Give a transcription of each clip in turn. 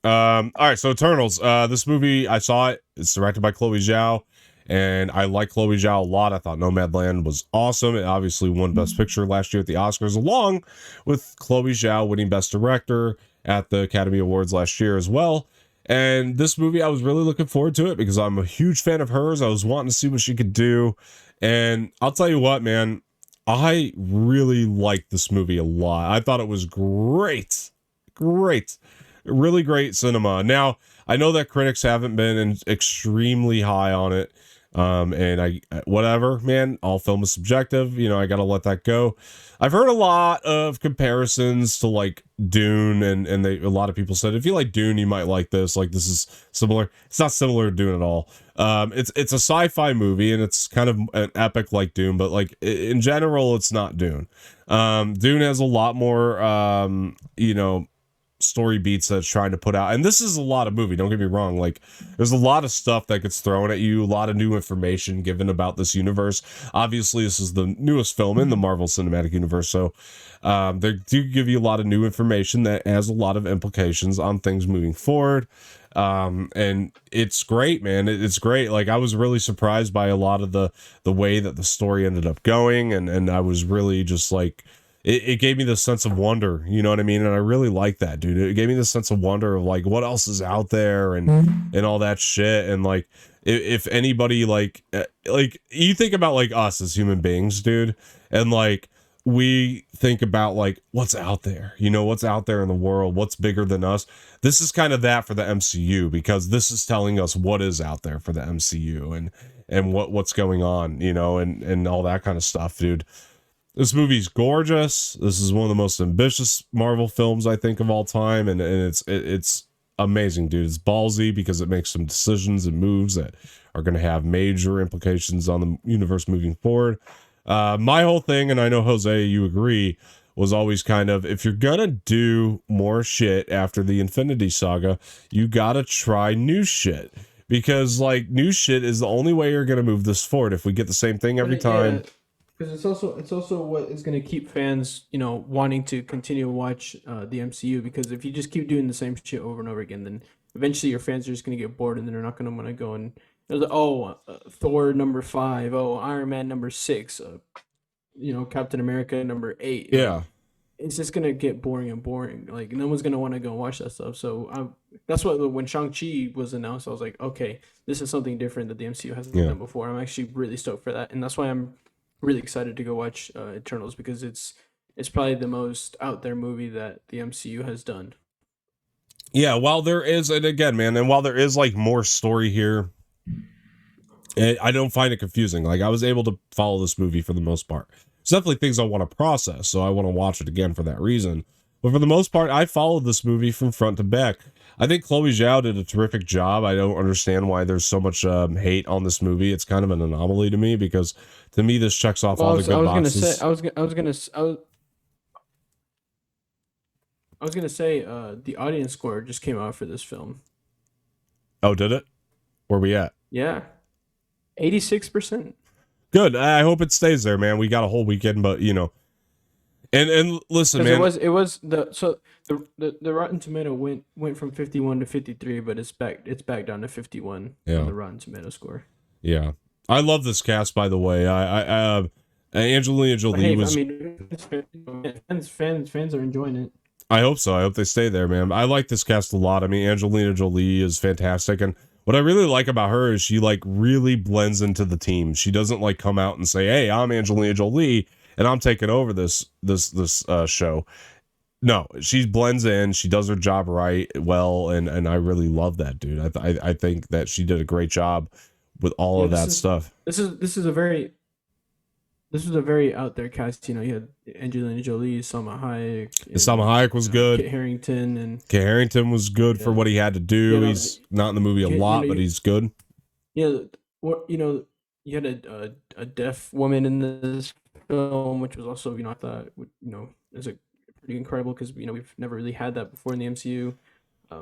All right, so Eternals. This movie, I saw it. It's directed by Chloe Zhao, and I like Chloe Zhao a lot. I thought Nomadland was awesome. It obviously won Best Picture last year at the Oscars, along with Chloe Zhao winning Best Director at the Academy Awards last year as well. And this movie, I was really looking forward to it because I'm a huge fan of hers. I was wanting to see what she could do. And I'll tell you what, man, I really liked this movie a lot. I thought it was great. Great. Really great cinema. Now, I know that critics haven't been extremely high on it. And whatever, man, all film is subjective. I got to let that go. I've heard a lot of comparisons to like Dune, and a lot of people said if you like Dune, you might like this. Like this is similar. It's not similar to Dune at all. It's a sci-fi movie, and it's kind of an epic like Dune, but like in general, it's not Dune. Dune has a lot more, story beats that it's trying to put out, and this is a lot of movie, don't get me wrong. Like there's a lot of stuff that gets thrown at you, a lot of new information given about this universe. Obviously this is the newest film in the Marvel Cinematic Universe, so they do give you a lot of new information that has a lot of implications on things moving forward. And it's great, man. It's great. Like I was really surprised by a lot of the way that the story ended up going, and I was really just like, it gave me this sense of wonder, you know what I mean? And I really like that, dude. It gave me this sense of wonder of like what else is out there and all that shit. And like if anybody like you think about like us as human beings, dude, and like we think about like what's out there, what's out there in the world, what's bigger than us. This is kind of that for the MCU, because this is telling us what is out there for the MCU and what's going on, and all that kind of stuff, dude. This movie's gorgeous. This is one of the most ambitious Marvel films I think of all time, and it's amazing, dude. It's ballsy because it makes some decisions and moves that are going to have major implications on the universe moving forward. My whole thing, and I know Jose, you agree, was always kind of, if you're gonna do more shit after the Infinity Saga, you gotta try new shit, because like new shit is the only way you're gonna move this forward. If we get the same thing every time. Yeah, because it's also what is going to keep fans, wanting to continue to watch the MCU. Because if you just keep doing the same shit over and over again, then eventually your fans are just going to get bored, and then they're not going to want to go and they're like, oh, Thor number 5, oh, Iron Man number 6, Captain America number 8. Like, Yeah. it's just gonna get boring and boring. Like no one's gonna want to go watch that stuff. So that's what when Shang-Chi was announced, I was like, okay, this is something different that the MCU hasn't Yeah. done before. I'm actually really stoked for that, and that's why I'm really excited to go watch Eternals, because it's probably the most out there movie that the MCU has done. Yeah, while there is, and again, man, and while there is like more story here, I don't find it confusing. Like I was able to follow this movie for the most part. It's definitely things I want to process, so I want to watch it again for that reason. But for the most part, I followed this movie from front to back. I think Chloe Zhao did a terrific job. I don't understand why there's so much hate on this movie. It's kind of an anomaly to me, because to me this checks off Well, all the I good was gonna say, boxes. I was gonna say, the audience score just came out for this film. Oh, did it? Where we at? Yeah, 86%. Good. I hope it stays there, man. We got a whole weekend, but and listen, Because man. it was the Rotten Tomato went from 51 to 53, but it's back down to 51 on Yeah, the Rotten Tomato score. yeah. I love this cast, by the way. Angelina But Jolie hey, I was. mean, fans are enjoying it. I hope so. I hope they stay there, man. I like this cast a lot. I mean, Angelina Jolie is fantastic, and what I really like about her is she like really blends into the team. She doesn't like come out and say, "Hey, I'm Angelina Jolie and I'm taking over this show." No, she blends in. She does her job right, well, and I really love that, dude. I think that she did a great job with all Yeah, of that stuff. this is a very out there cast. You had Angelina Jolie, Salma Hayek, And Salma and Hayek was good. Kit Harington, and Kit Harrington was good for yeah, what he had to you do. know, He's not in the movie a you, you know, lot, but you, he's good. you know, what you had a deaf woman in this film, which was also, I thought, is a pretty incredible, because we've never really had that before in the MCU.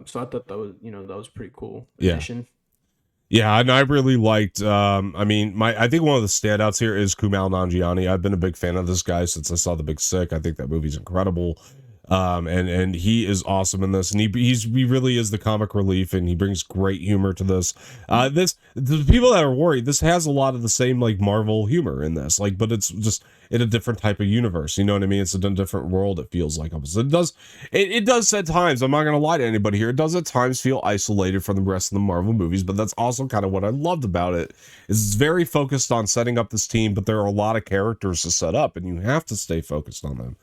So I thought that was pretty cool Yeah. addition. Yeah, and I really liked. I mean, I think one of the standouts here is Kumal Nanjiani. I've been a big fan of this guy since I saw The Big Sick. I think that movie's incredible. And he is awesome in this, and he really is the comic relief, and he brings great humor to this. The people that are worried, this has a lot of the same like Marvel humor in this, like, but it's just in a different type of universe. You know what I mean? It's a different world. It feels like almost. It does at times. I'm not gonna lie to anybody here. It does at times feel isolated from the rest of the Marvel movies, but that's also kind of what I loved about it. Is it's very focused on setting up this team, but there are a lot of characters to set up, and you have to stay focused on them.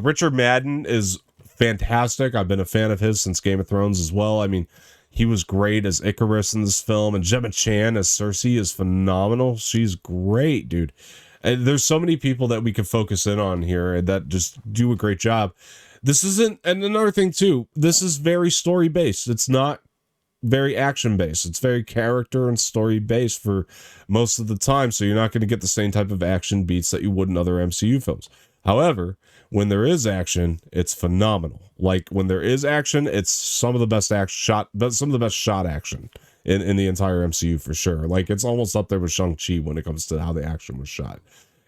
Richard Madden is fantastic. I've been a fan of his since Game of Thrones as well. I mean, he was great as Icarus in this film, and Gemma Chan as Cersei is phenomenal. She's great, dude. And there's so many people that we can focus in on here that just do a great job. This isn't, and another thing too, this is very story based. It's not very action based. It's very character and story based for most of the time. So you're not going to get the same type of action beats that you would in other MCU films. However, when there is action, it's phenomenal. Like when there is action, it's some of the best some of the best shot action in the entire MCU for sure. Like it's almost up there with Shang-Chi when it comes to how the action was shot.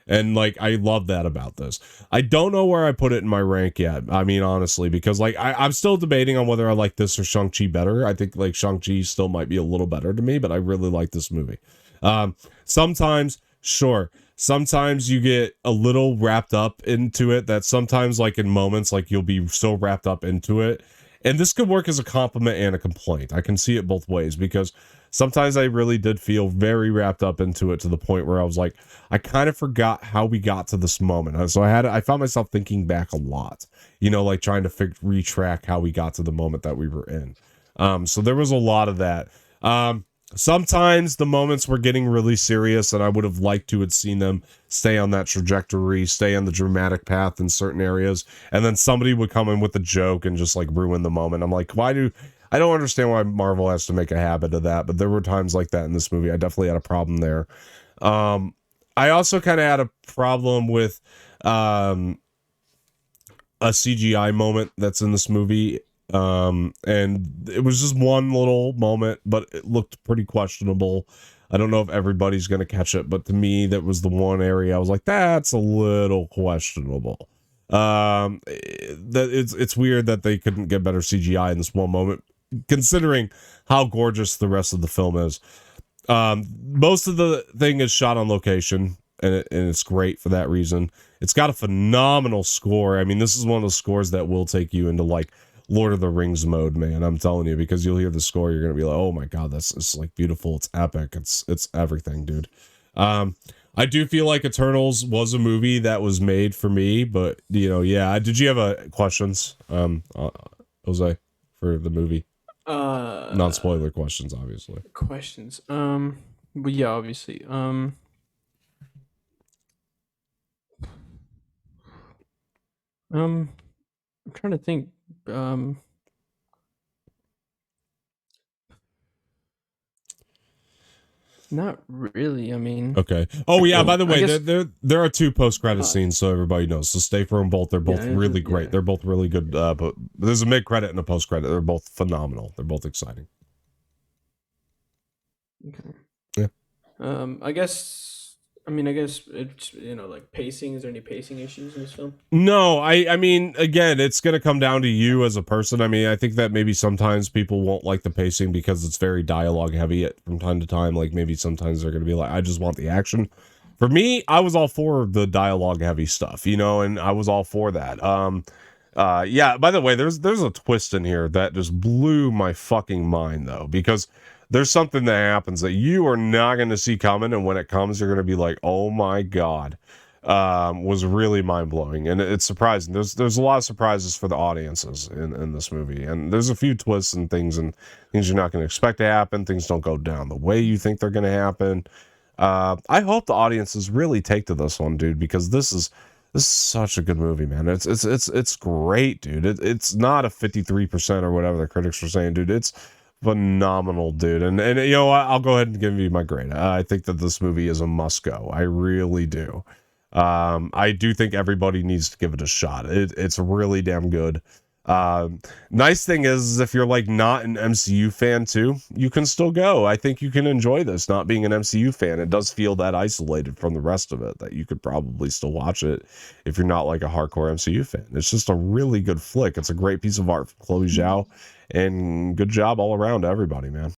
And like I love that about this. I don't know where I put it in my rank yet. I mean, honestly, because like I'm still debating on whether I like this or Shang-Chi better. I think like Shang-Chi still might be a little better to me, but I really like this movie. Sometimes, sure. Sometimes you get a little wrapped up into it that sometimes like in moments like you'll be so wrapped up into it, and this could work as a compliment and a complaint. I can see it both ways because sometimes I really did feel very wrapped up into it to the point where I was like, I kind of forgot how we got to this moment. So I found myself thinking back a lot, you know, like trying to retrack how we got to the moment that we were in. So there was a lot of that. Sometimes the moments were getting really serious and I would have liked to have seen them stay on that trajectory, stay on the dramatic path in certain areas. And then somebody would come in with a joke and just like ruin the moment. I'm like, I don't understand why Marvel has to make a habit of that. But there were times like that in this movie. I definitely had a problem there. I also kind of had a problem with a CGI moment that's in this movie. And it was just one little moment, but it looked pretty questionable. I don't know if everybody's going to catch it, but to me, that was the one area I was like, that's a little questionable. That it's weird that they couldn't get better CGI in this one moment, considering how gorgeous the rest of the film is. Most of the thing is shot on location, and it's great for that reason. It's got a phenomenal score. I mean, this is one of the scores that will take you into like Lord of the Rings mode, man. I'm telling you, because you'll hear the score, you're gonna be like, oh my god, it's like beautiful, it's epic, it's everything, dude. I do feel like Eternals was a movie that was made for me, but you know, yeah. Did you have questions, Jose, for the movie? Non-spoiler questions, obviously. Questions. But yeah, obviously. I'm trying to think. Not really. I mean, Okay. Oh yeah. By the way, guess, there are two post-credit scenes, so everybody knows. So stay for them both. They're both really great. Yeah. They're both really good. But there's a mid-credit and a post-credit. They're both phenomenal. They're both exciting. Okay. Yeah. I guess it's, like pacing. Is there any pacing issues in this film? No, I mean, again, it's going to come down to you as a person. I mean, I think that maybe sometimes people won't like the pacing because it's very dialogue heavy from time to time. Like maybe sometimes they're going to be like, I just want the action. For me, I was all for the dialogue heavy stuff, you know, and I was all for that. Yeah, by the way, there's a twist in here that just blew my fucking mind though, because there's something that happens that you are not going to see coming, and when it comes, you're going to be like, "Oh my god!" Was really mind blowing, and it's surprising. There's a lot of surprises for the audiences in this movie, and there's a few twists and things you're not going to expect to happen. Things don't go down the way you think they're going to happen. I hope the audiences really take to this one, dude, because this is such a good movie, man. It's great, dude. It's not a 53% or whatever the critics were saying, dude. It's phenomenal, dude. And you know what, I'll go ahead and give you my grade. I think that this movie is a must go. I really do. I do think everybody needs to give it a shot. It's really damn good. Nice thing is if you're like not an MCU fan too, you can still go. I think you can enjoy this not being an MCU fan. It does feel that isolated from the rest of it that you could probably still watch it if you're not like a hardcore MCU fan. It's just a really good flick. It's a great piece of art from Chloe Zhao, and good job all around to everybody, man.